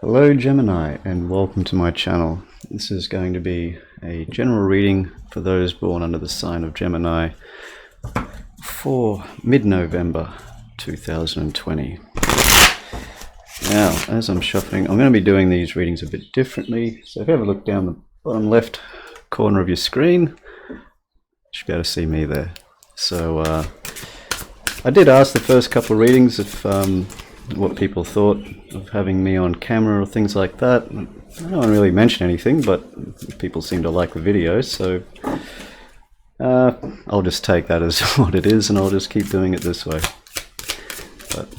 Hello Gemini, and welcome to my channel. This is going to be a general reading for those born under the sign of Gemini for mid-November 2020. Now, as I'm shuffling, I'm going to be doing these readings a bit differently. So if you have a look down the bottom left corner of your screen, you should be able to see me there. So I did ask the first couple of readings if what people thought of having me on camera or things like that. No one really mentioned anything, but people seem to like the video, so I'll just take that as what it is, and I'll just keep doing it this way. But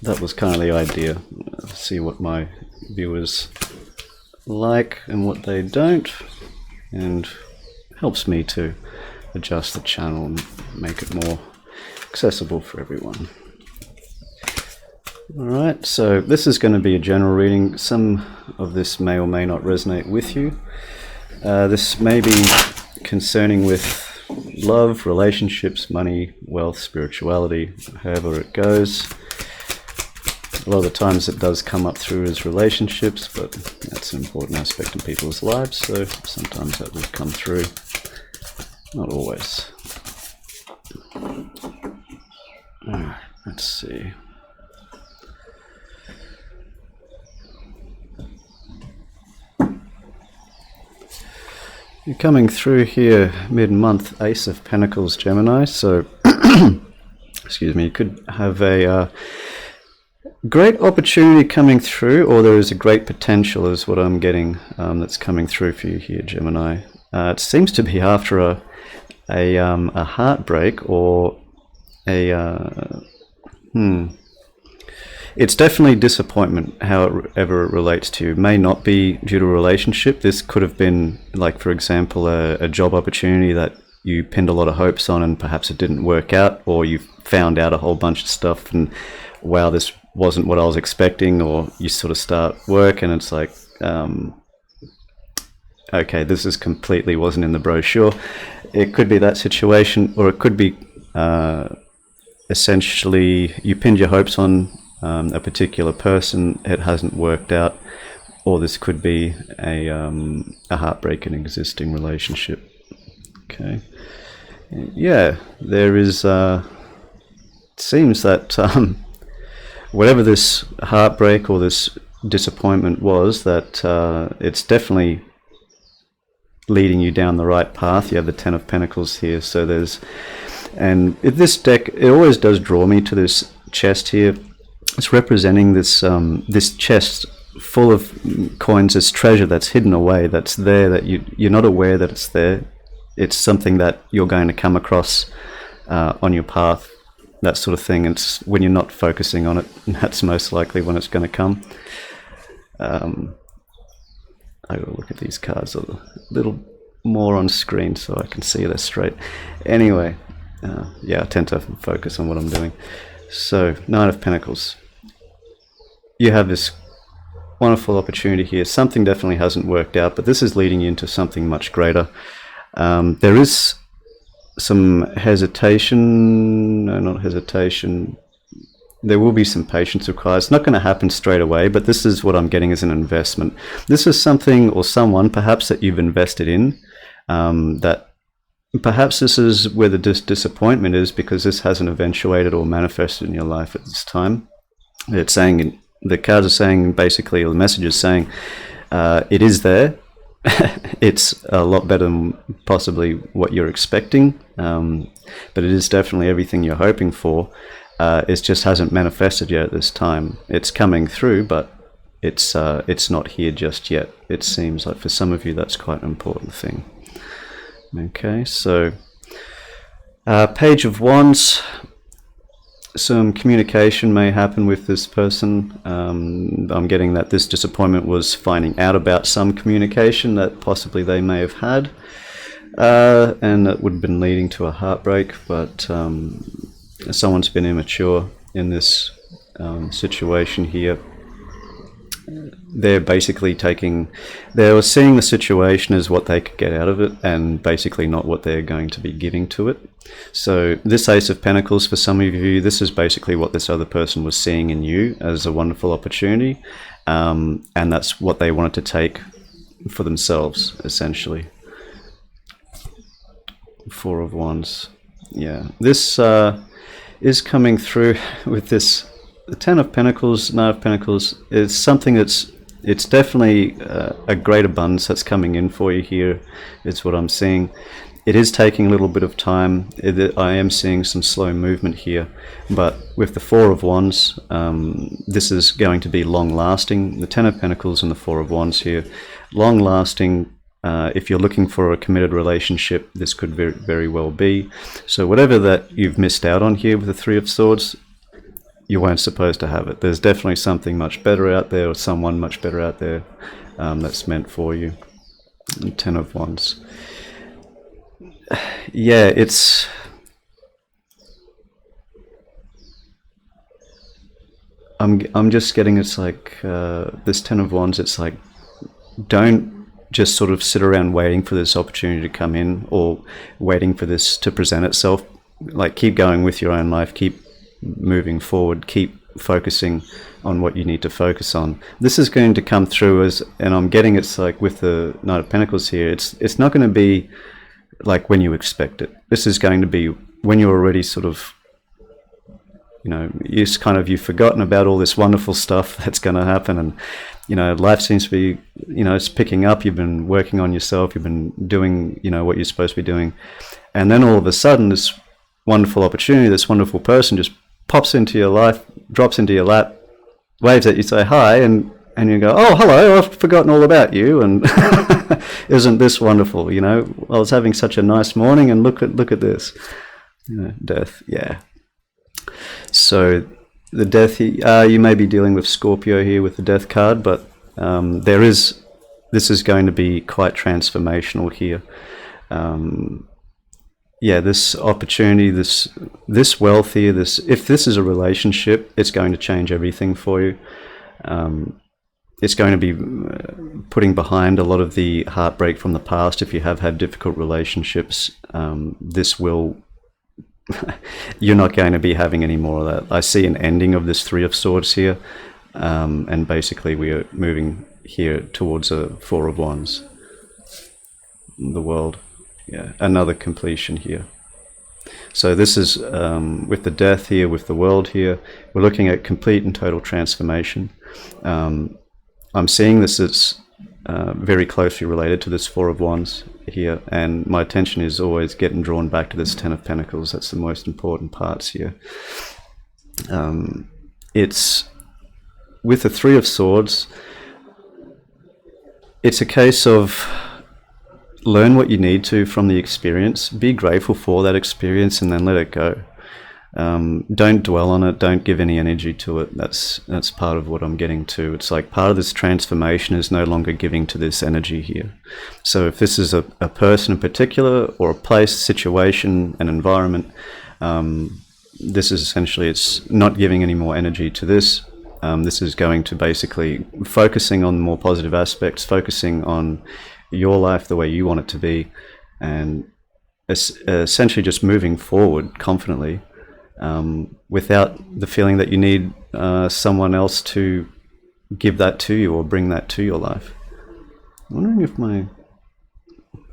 that was kind of the idea, see what my viewers like and what they don't, and helps me to adjust the channel and make it more accessible for everyone. Alright, so this is going to be a general reading. Some of this may or may not resonate with you. This may be concerning with love, relationships, money, wealth, spirituality, however it goes. A lot of the times it does come up through as relationships, but that's an important aspect in people's lives, so sometimes that will come through. Not always. Alright, let's see. You're coming through here mid-month, Ace of Pentacles, Gemini, so excuse me, you could have a great opportunity coming through, or there is a great potential is what I'm getting that's coming through for you here, Gemini. It seems to be after a heartbreak or it's definitely disappointment, however it relates to you. May not be due to a relationship. This could have been, like, for example, a job opportunity that you pinned a lot of hopes on and perhaps it didn't work out, or you found out a whole bunch of stuff and, wow, this wasn't what I was expecting, or you sort of start work and it's like, okay, this is completely wasn't in the brochure. It could be that situation, or it could be essentially you pinned your hopes on a particular person, it hasn't worked out, or this could be a heartbreak in an existing relationship. Okay, yeah, there is it seems that whatever this heartbreak or this disappointment was, that it's definitely leading you down the right path. You have the Ten of Pentacles here, so there's, and this deck, it always does draw me to this chest here. It's representing this this chest full of coins, this treasure that's hidden away, that's there, that you're not aware that it's there. It's something that you're going to come across on your path, that sort of thing. It's when you're not focusing on it, that's most likely when it's going to come. I gotta look at these cards a little more on screen so I can see they're straight. Anyway, yeah, I tend to focus on what I'm doing. So, Nine of Pentacles. You have this wonderful opportunity here. Something definitely hasn't worked out, but this is leading you into something much greater. There is some hesitation, no, not hesitation. There will be some patience required. It's not going to happen straight away, but this is what I'm getting as an investment. This is something or someone perhaps that you've invested in, that perhaps this is where the disappointment is, because this hasn't eventuated or manifested in your life at this time. It's saying, the cards are saying, basically, or the message is saying, it is there. It's a lot better than possibly what you're expecting, but it is definitely everything you're hoping for. It just hasn't manifested yet at this time. It's coming through, but it's not here just yet. It seems like for some of you that's quite an important thing. Okay, so Page of Wands. Some communication may happen with this person. I'm getting that this disappointment was finding out about some communication that possibly they may have had, and that would have been leading to a heartbreak, but someone's been immature in this situation here. They're basically they were seeing the situation as what they could get out of it, and basically not what they're going to be giving to it. So this Ace of Pentacles, for some of you, this is basically what this other person was seeing in you as a wonderful opportunity, and that's what they wanted to take for themselves, essentially. Four of Wands. Yeah, this is coming through with this. The Ten of Pentacles, Nine of Pentacles is something it's definitely a great abundance that's coming in for you here. It's what I'm seeing. It is taking a little bit of time. I am seeing some slow movement here, but with the Four of Wands, this is going to be long-lasting. The Ten of Pentacles and the Four of Wands here, long-lasting. If you're looking for a committed relationship, this could very, very well be. So whatever that you've missed out on here with the Three of Swords, you weren't supposed to have it. There's definitely something much better out there, or someone much better out there that's meant for you. And Ten of Wands. Yeah, I'm just getting, it's like this Ten of Wands, it's like, don't just sort of sit around waiting for this opportunity to come in, or waiting for this to present itself. Like, keep going with your own life, keep moving forward, keep focusing on what you need to focus on. This is going to come through as, and I'm getting, it's like with the Knight of Pentacles here, it's not going to be like when you expect it. This is going to be when you're already sort of, you know, you've forgotten about all this wonderful stuff that's going to happen, and you know, life seems to be, you know, it's picking up. You've been working on yourself, you've been doing, you know, what you're supposed to be doing, and then all of a sudden this wonderful opportunity, this wonderful person just pops into your life, drops into your lap, waves at you, say hi, and you go, oh, hello, I've forgotten all about you, and isn't this wonderful? You know, I was having such a nice morning, and look at this, you know, death. Yeah. So the death, you may be dealing with Scorpio here with the death card, but this is going to be quite transformational here. Yeah, this opportunity, this wealth here, if this is a relationship, it's going to change everything for you. It's going to be putting behind a lot of the heartbreak from the past. If you have had difficult relationships, this will, you're not going to be having any more of that. I see an ending of this Three of Swords here, and basically we are moving here towards a Four of Wands. The World. Yeah, another completion here. So this is, with the death here, with the World here, we're looking at complete and total transformation. I'm seeing this as very closely related to this Four of Wands here, and my attention is always getting drawn back to this Ten of Pentacles. That's the most important parts here. It's with the Three of Swords, it's a case of learn what you need to from the experience, be grateful for that experience, and then let it go. Don't dwell on it, don't give any energy to it. That's part of what I'm getting to. It's like part of this transformation is no longer giving to this energy here. So if this is a person in particular, or a place, situation, an environment, this is essentially, it's not giving any more energy to this. This is going to basically focusing on more positive aspects, focusing on your life the way you want it to be, and essentially just moving forward confidently, without the feeling that you need someone else to give that to you or bring that to your life. I'm wondering if my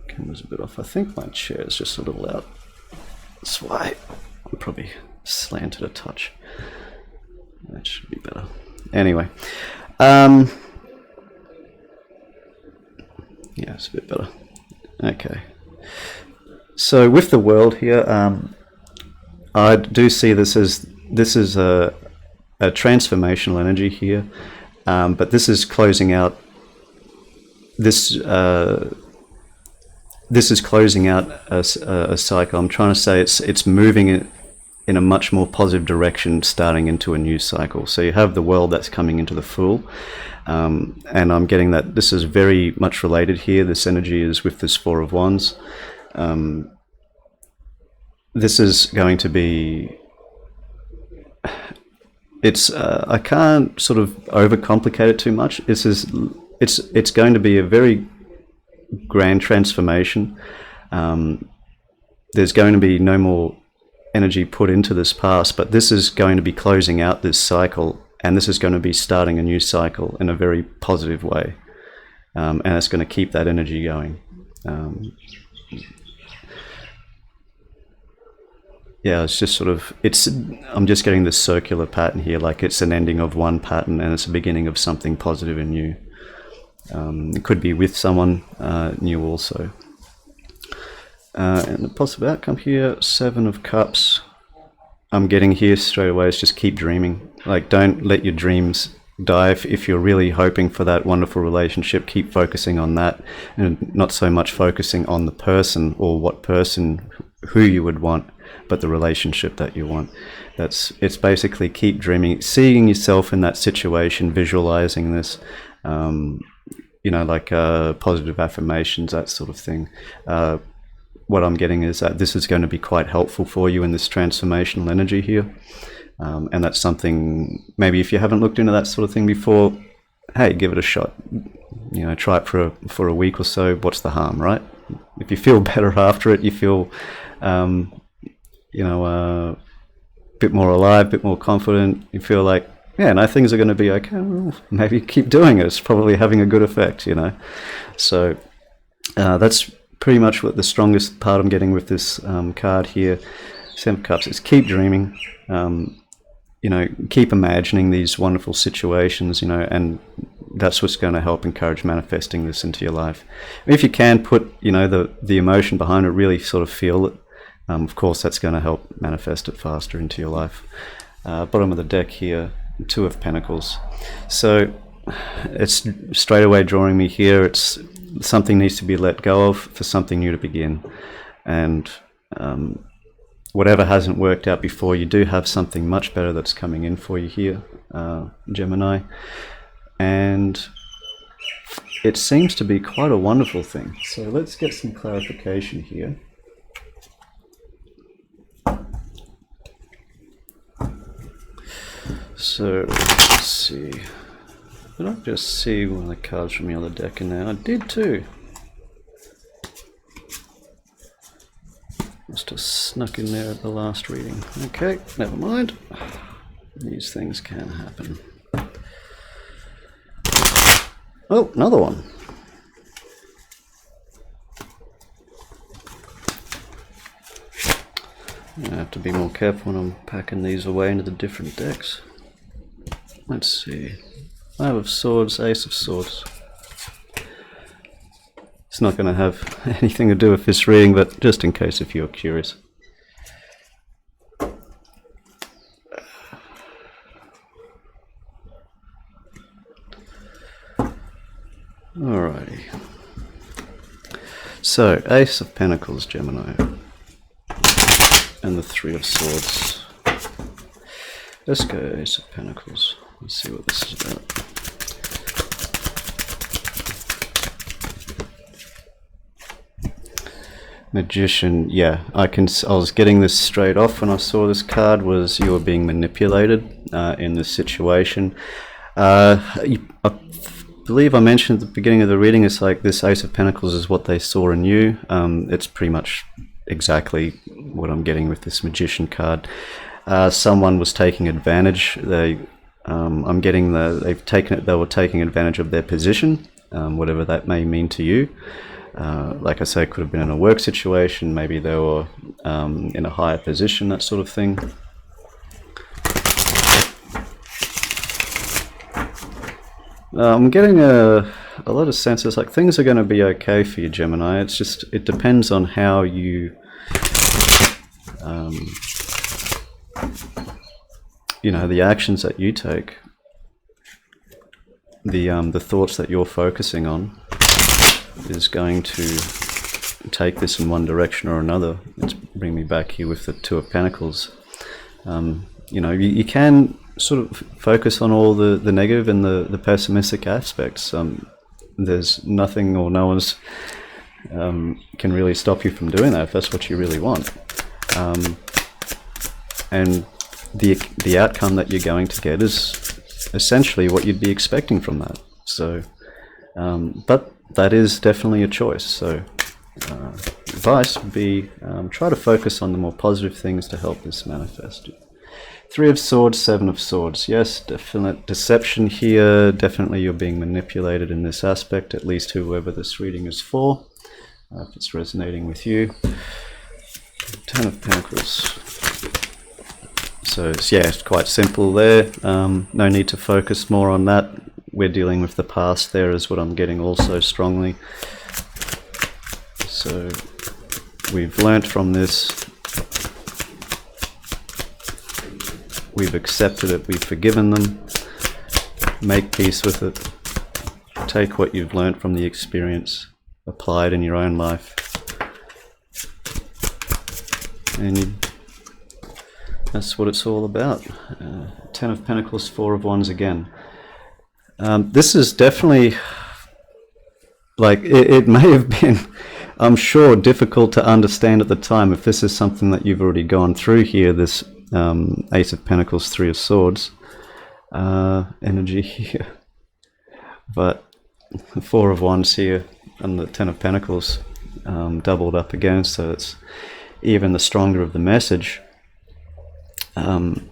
camera's a bit off. I think my chair is just a little out. That's why I'm probably slanted a touch. That should be better. Anyway, yeah, it's a bit better. Okay. So with the World here, I do see this is a transformational energy here, but this is closing out. This is closing out a cycle. I'm trying to say it's moving it in a much more positive direction, starting into a new cycle. So you have the World that's coming into the Fool, and I'm getting that this is very much related here. This energy is with this Four of Wands. This is going to be, I can't sort of overcomplicate it too much. It's going to be a very grand transformation. There's going to be no more energy put into this past, but this is going to be closing out this cycle, and this is going to be starting a new cycle in a very positive way, and it's going to keep that energy going. Yeah, it's just sort of, I'm just getting this circular pattern here, like it's an ending of one pattern and it's a beginning of something positive and new. It could be with someone new also. And the possible outcome here, 7 of Cups, I'm getting here straight away is just keep dreaming. Like, don't let your dreams die. If you're really hoping for that wonderful relationship, keep focusing on that and not so much focusing on the person or what person, who you would want, but the relationship that you want. It's basically keep dreaming, seeing yourself in that situation, visualizing this, like positive affirmations, that sort of thing. What I'm getting is that this is going to be quite helpful for you in this transformational energy here. And that's something, maybe if you haven't looked into that sort of thing before, hey, give it a shot. Try it for a week or so. What's the harm, right? If you feel better after it, you feel, a bit more alive, a bit more confident. You feel like, yeah, no, things are going to be okay. Well, maybe keep doing it. It's probably having a good effect, So that's pretty much what the strongest part I'm getting with this card here. 7 of Cups is keep dreaming. Keep imagining these wonderful situations, and that's what's going to help encourage manifesting this into your life. If you can put, the emotion behind it, really sort of feel it, of course, that's going to help manifest it faster into your life. Bottom of the deck here, 2 of Pentacles. So it's straight away drawing me here. It's something needs to be let go of for something new to begin. And whatever hasn't worked out before, you do have something much better that's coming in for you here, Gemini. And it seems to be quite a wonderful thing. So let's get some clarification here. So let's see. Did I just see one of the cards from the other deck in there? I did too. Must have snuck in there at the last reading. Okay, never mind. These things can happen. Oh, another one. I have to be more careful when I'm packing these away into the different decks. Let's see. 5 of Swords, Ace of Swords. It's not going to have anything to do with this reading, but just in case if you're curious. Alrighty. So, Ace of Pentacles, Gemini. And the 3 of Swords. Let's go Ace of Pentacles. Let's see what this is about. Magician, yeah, I was getting this straight off when I saw this card, was you were being manipulated in this situation. I believe I mentioned at the beginning of the reading, it's like this Ace of Pentacles is what they saw in you. It's pretty much exactly what I'm getting with this Magician card. Someone was taking advantage. I'm getting they were taking advantage of their position, whatever that may mean to you. Like I say, it could have been in a work situation, maybe they were in a higher position, that sort of thing. I'm getting a lot of senses like things are going to be okay for you, Gemini. It's just, it depends on how you, the actions that you take, the thoughts that you're focusing on is going to take this in one direction or another. Let's bring me back here with the 2 of Pentacles. You can sort of focus on all the negative and the pessimistic aspects. There's nothing or no one's can really stop you from doing that if that's what you really want. And the outcome that you're going to get is essentially what you'd be expecting from that. So, but that is definitely a choice. So advice would be try to focus on the more positive things to help this manifest. Three of Swords, Seven of Swords. Yes, definite deception here. Definitely you're being manipulated in this aspect, at least whoever this reading is for, if it's resonating with you. Ten of Pentacles. So yeah, it's quite simple there. No need to focus more on that. We're dealing with the past there is what I'm getting also strongly. So we've learnt from this. We've accepted it, we've forgiven them. Make peace with it. Take what you've learnt from the experience, apply it in your own life. And that's what it's all about. Ten of Pentacles, Four of Wands again. This is definitely, like, it may have been, I'm sure, difficult to understand at the time if this is something that you've already gone through here, this Ace of Pentacles, Three of Swords energy here. But the Four of Wands here and the Ten of Pentacles doubled up again, so it's even the stronger of the message. And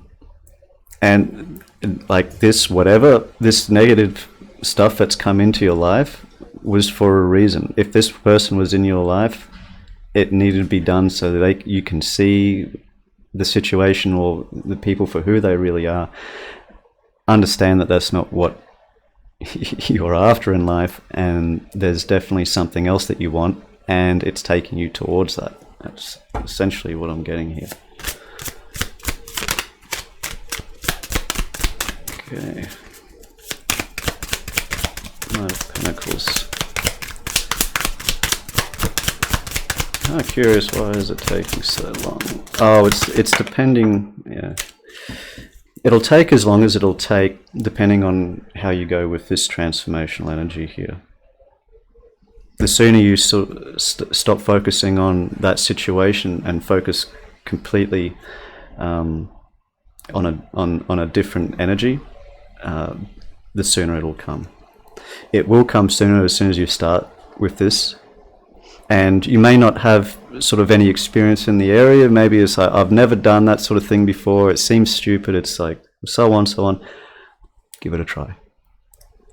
like this, whatever, this negative stuff that's come into your life was for a reason. If this person was in your life, it needed to be done so that you can see the situation or the people for who they really are. Understand that that's not what you're after in life, and there's definitely something else that you want, and it's taking you towards that. That's essentially what I'm getting here. Okay. Nine of Pentacles. I'm curious, why is it taking so long? Oh, it's depending, yeah. It'll take as long as it'll take, depending on how you go with this transformational energy here. The sooner you stop focusing on that situation and focus completely on a different energy, the sooner it'll come. It will come sooner as soon as you start with this. And you may not have sort of any experience in the area. Maybe it's like, I've never done that sort of thing before. It seems stupid. It's like, so on, so on. Give it a try.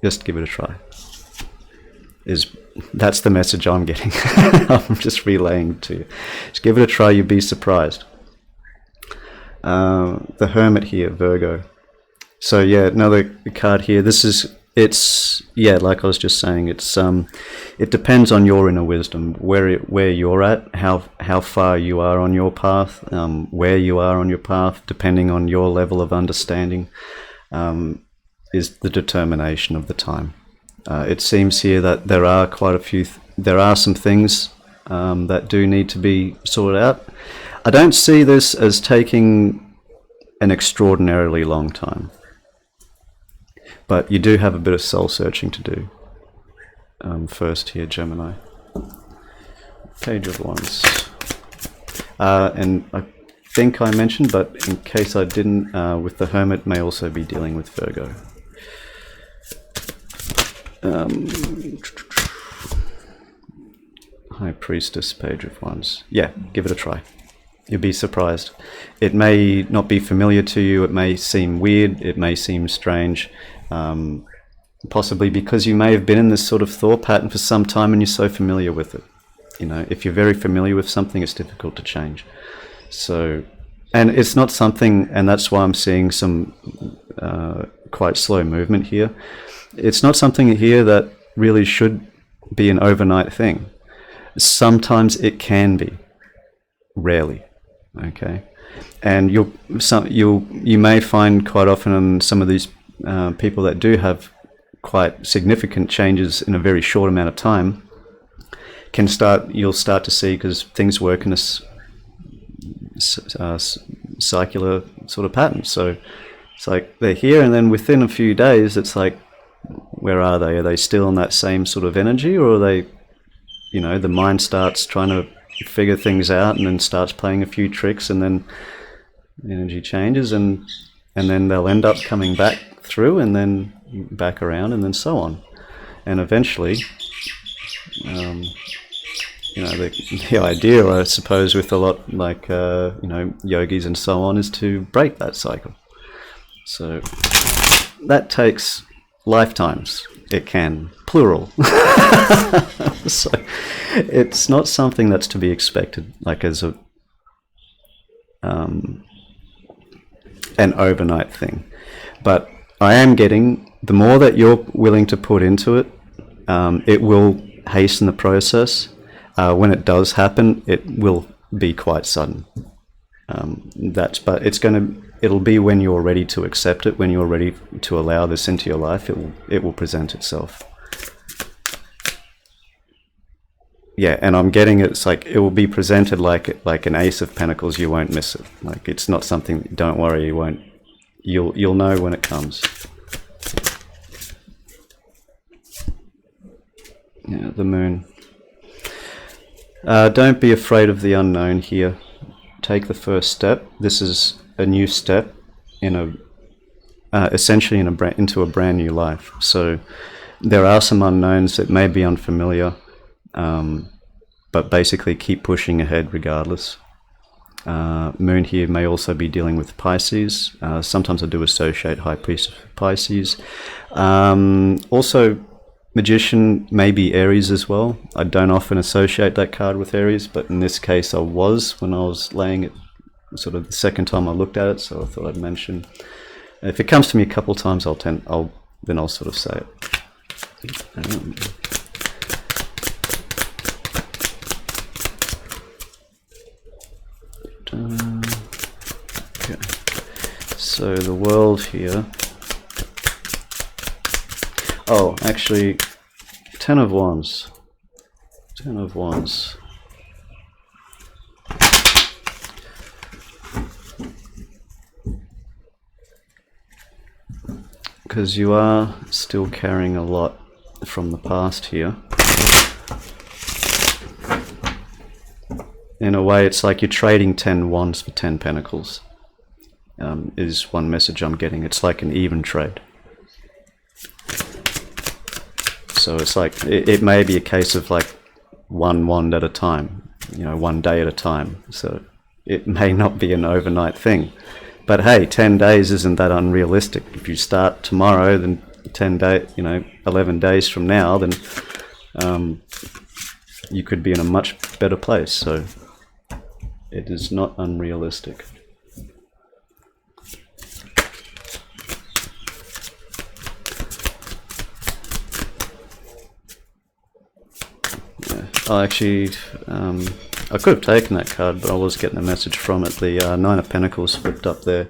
Just give it a try. That's the message I'm getting. I'm just relaying to you. Just give it a try. You'll be surprised. The Hermit here, Virgo. So yeah, another card here. Yeah, like I was just saying, it depends on your inner wisdom, where you're at, how far you are on your path, where you are on your path, depending on your level of understanding, is the determination of the time. It seems here that there are some things that do need to be sorted out. I don't see this as taking an extraordinarily long time. But you do have a bit of soul searching to do. First here, Gemini. Page of Wands. And I think I mentioned, but in case I didn't, with the Hermit may also be dealing with Virgo. High Priestess, Page of Wands. Yeah, give it a try. You'll be surprised. It may not be familiar to you, it may seem weird, it may seem strange. Possibly because you may have been in this sort of thought pattern for some time and you're so familiar with it. You know, if you're very familiar with something, it's difficult to change. So, and it's not something, and that's why I'm seeing some quite slow movement here. It's not something here that really should be an overnight thing. Sometimes it can be, rarely. Okay, and you may find quite often in some of these people that do have quite significant changes in a very short amount of time you'll start to see, because things work in a circular sort of pattern. So it's like they're here, and then within a few days it's like, where are they? Are they still in that same sort of energy, or are they, you know, the mind starts trying to figure things out and then starts playing a few tricks, and then the energy changes, and then they'll end up coming back through and then back around and then so on. And eventually you know, the idea, I suppose, with a lot like you know, yogis and so on, is to break that cycle. So that takes lifetimes. It can, plural. So it's not something that's to be expected, like as a an overnight thing. But I am getting, the more that you're willing to put into it, it will hasten the process. When it does happen, it will be quite sudden. But it'll be when you're ready to accept it, when you're ready to allow this into your life, it will present itself. Yeah, and I'm getting it's like it will be presented like an Ace of Pentacles. You won't miss it. Like it's not something. Don't worry, you won't. You'll know when it comes. Yeah, the Moon. Don't be afraid of the unknown here. Take the first step. This is a new step in essentially into a brand new life. So there are some unknowns that may be unfamiliar. But basically keep pushing ahead regardless. Moon here may also be dealing with Pisces. Sometimes I do associate High Priest with Pisces. Also, Magician may be Aries as well. I don't often associate that card with Aries, but in this case I was when I was laying it, sort of the second time I looked at it, so I thought I'd mention. If it comes to me a couple of times, then I'll sort of say it. Okay. So the World here. Oh, actually, 10 of Wands. 10 of Wands. Because you are still carrying a lot from the past here. In a way, it's like you're trading 10 Wands for 10 Pentacles, is one message I'm getting. It's like an even trade. So it's like, it may be a case of like one wand at a time, you know, one day at a time. So it may not be an overnight thing. But hey, 10 days isn't that unrealistic. If you start tomorrow, then 11 days from now, then you could be in a much better place. So it is not unrealistic. Yeah. I could have taken that card, but I was getting a message from it. The Nine of Pentacles flipped up there,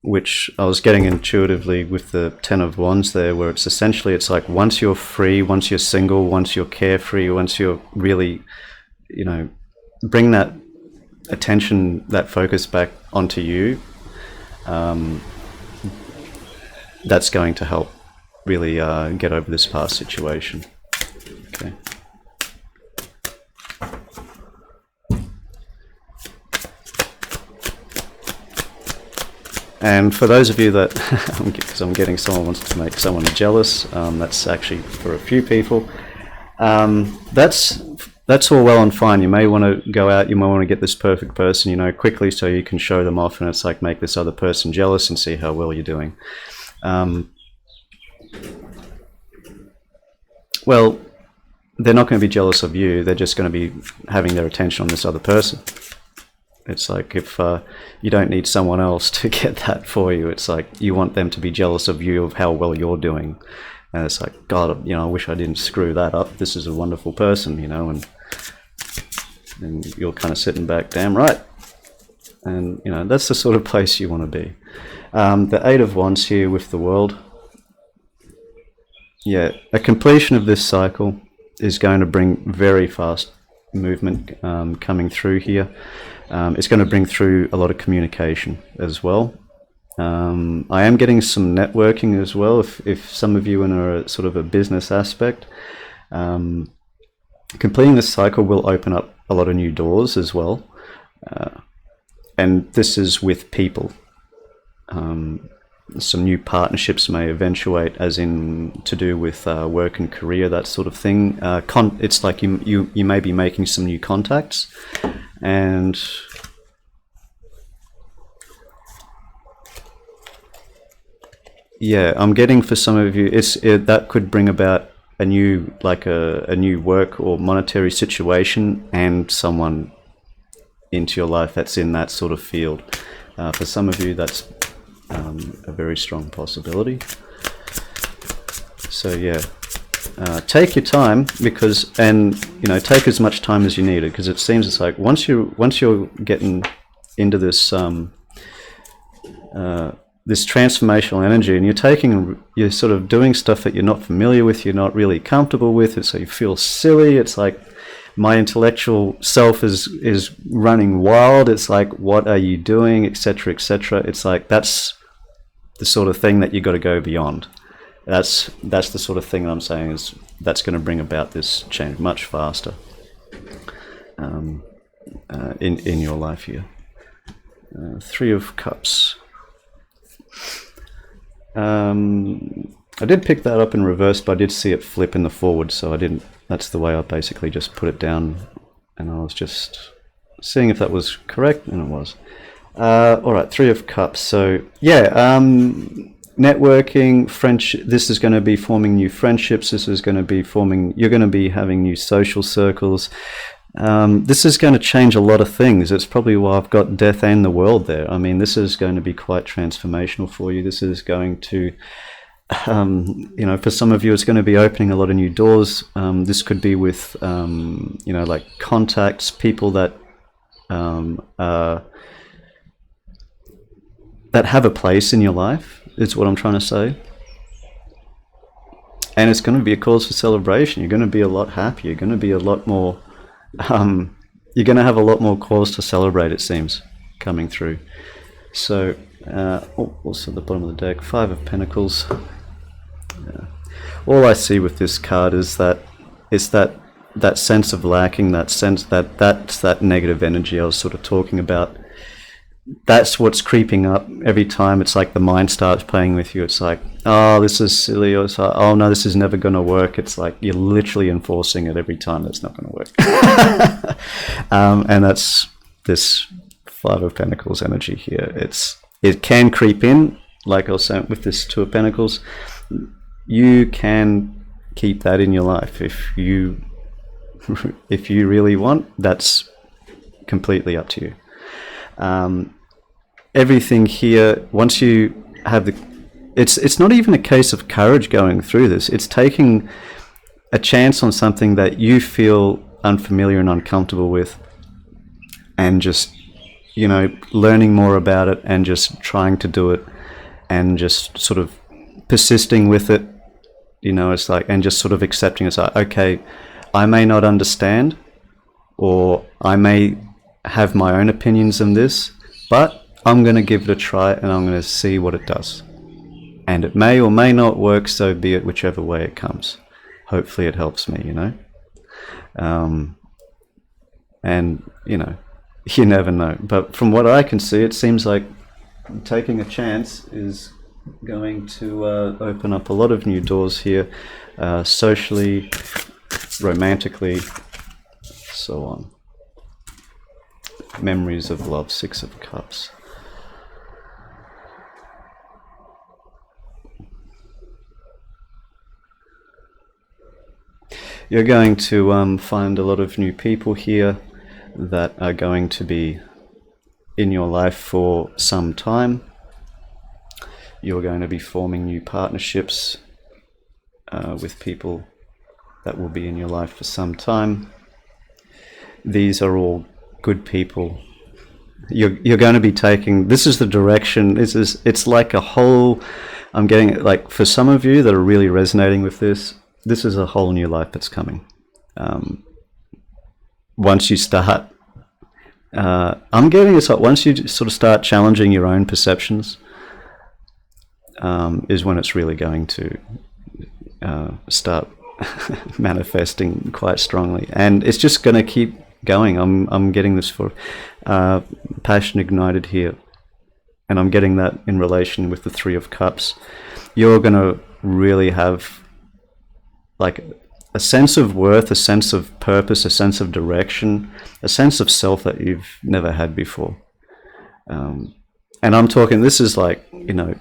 which I was getting intuitively with the 10 of Wands there, where it's essentially, it's like once you're free, once you're single, once you're carefree, once you're really, you know, bring that attention, that focus back onto you, that's going to help really get over this past situation. Okay. And for those of you that, because I'm getting someone wants to make someone jealous, that's actually for a few people. That's all well and fine. You may want to go out, you may want to get this perfect person, you know, quickly so you can show them off, and it's like make this other person jealous and see how well you're doing. Well, they're not going to be jealous of you, they're just going to be having their attention on this other person. It's like if you don't need someone else to get that for you, it's like you want them to be jealous of you, of how well you're doing. And it's like, God, you know, I wish I didn't screw that up. This is a wonderful person, you know, and you're kind of sitting back, damn right. And, you know, that's the sort of place you want to be. The Eight of Wands here with the World. Yeah, a completion of this cycle is going to bring very fast movement coming through here. It's going to bring through a lot of communication as well. I am getting some networking as well, if some of you are in a sort of a business aspect. Completing this cycle will open up a lot of new doors as well. And this is with people. some new partnerships may eventuate, as in to do with work and career, that sort of thing. It's like you may be making some new contacts, and yeah, I'm getting for some of you, that could bring about a new work or monetary situation and someone into your life that's in that sort of field. For some of you, that's a very strong possibility. So yeah, take your time, take as much time as you need, because it seems it's like once you're getting into this this transformational energy, and you're sort of doing stuff that you're not familiar with, you're not really comfortable with, and so you feel silly. It's like my intellectual self is running wild. It's like, what are you doing, etc., etc. It's like that's the sort of thing that you got to go beyond. That's the sort of thing that I'm saying is that's going to bring about this change much faster in your life here. Three of Cups. I did pick that up in reverse, but I did see it flip in the forward, so I didn't. That's the way I basically just put it down, and I was just seeing if that was correct, and it was. All right, Three of Cups. So yeah, networking, friendship. This is going to be forming new friendships. This is going to be you're going to be having new social circles. This is going to change a lot of things. It's probably why I've got Death and the World there. I mean, this is going to be quite transformational for you. This is going to, for some of you, it's going to be opening a lot of new doors. This could be with, like contacts, people that that have a place in your life, is what I'm trying to say. And it's going to be a cause for celebration. You're going to be a lot happier. You're going to be a lot more... you're going to have a lot more cause to celebrate, it seems, coming through. So, also at the bottom of the deck, Five of Pentacles. All I see with this card is that it's that sense of lacking, that's that negative energy I was sort of talking about. That's what's creeping up every time. It's like the mind starts playing with you. It's like, oh, this is silly. Or it's like, oh no, this is never going to work. It's like you're literally enforcing it every time. That's not going to work. And that's this Five of Pentacles energy here. It can creep in, like I was saying with this Two of Pentacles. You can keep that in your life if you really want. That's completely up to you. Everything here, once you have it's not even a case of courage going through this. It's taking a chance on something that you feel unfamiliar and uncomfortable with, and just, learning more about it and just trying to do it and just sort of persisting with it. It's like, and just sort of accepting it's like, okay, I may not understand, or I may have my own opinions on this, but I'm going to give it a try and I'm going to see what it does. And it may or may not work, so be it, whichever way it comes. Hopefully it helps me, And, you never know. But from what I can see, it seems like taking a chance is going to open up a lot of new doors here, socially, romantically, so on. Memories of love, Six of Cups. You're going to find a lot of new people here that are going to be in your life for some time. You're going to be forming new partnerships with people that will be in your life for some time. These are all good people. You're going to be taking, this is the direction, it's like a whole, I'm getting it, like for some of you that are really resonating with this is a whole new life that's coming. Once you start, I'm getting this, like once you sort of start challenging your own perceptions, is when it's really going to start manifesting quite strongly. And it's just going to keep going. I'm getting this for passion ignited here. and I'm getting that in relation with the Three of Cups, you're going to really have like a sense of worth, a sense of purpose, a sense of direction, a sense of self that you've never had before. And I'm talking, this is like, you know,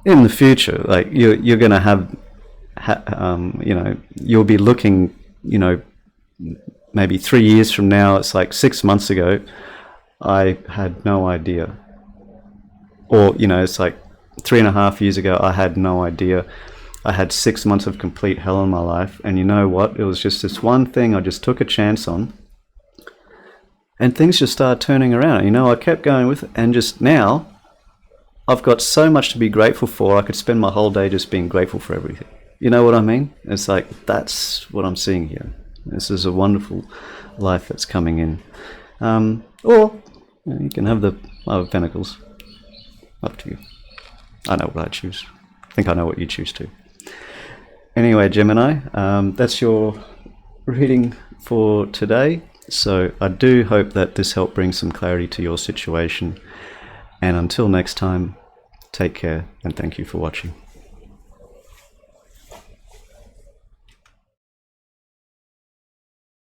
in the future, like you're going to have, you know, you'll be looking, you know, maybe 3 years from now, it's like 6 months ago, I had no idea. Or, you know, it's like 3.5 years ago, I had no idea. I had 6 months of complete hell in my life. And you know what? It was just this one thing I just took a chance on. And things just started turning around. You know, I kept going with it. And just now, I've got so much to be grateful for. I could spend my whole day just being grateful for everything. You know what I mean? It's like, that's what I'm seeing here. This is a wonderful life that's coming in. Or you know, you can have the Five of Pentacles. Up to you. I know what I choose. I think I know what you choose too. Anyway, Gemini, that's your reading for today. So I do hope that this helped bring some clarity to your situation. And until next time, take care and thank you for watching.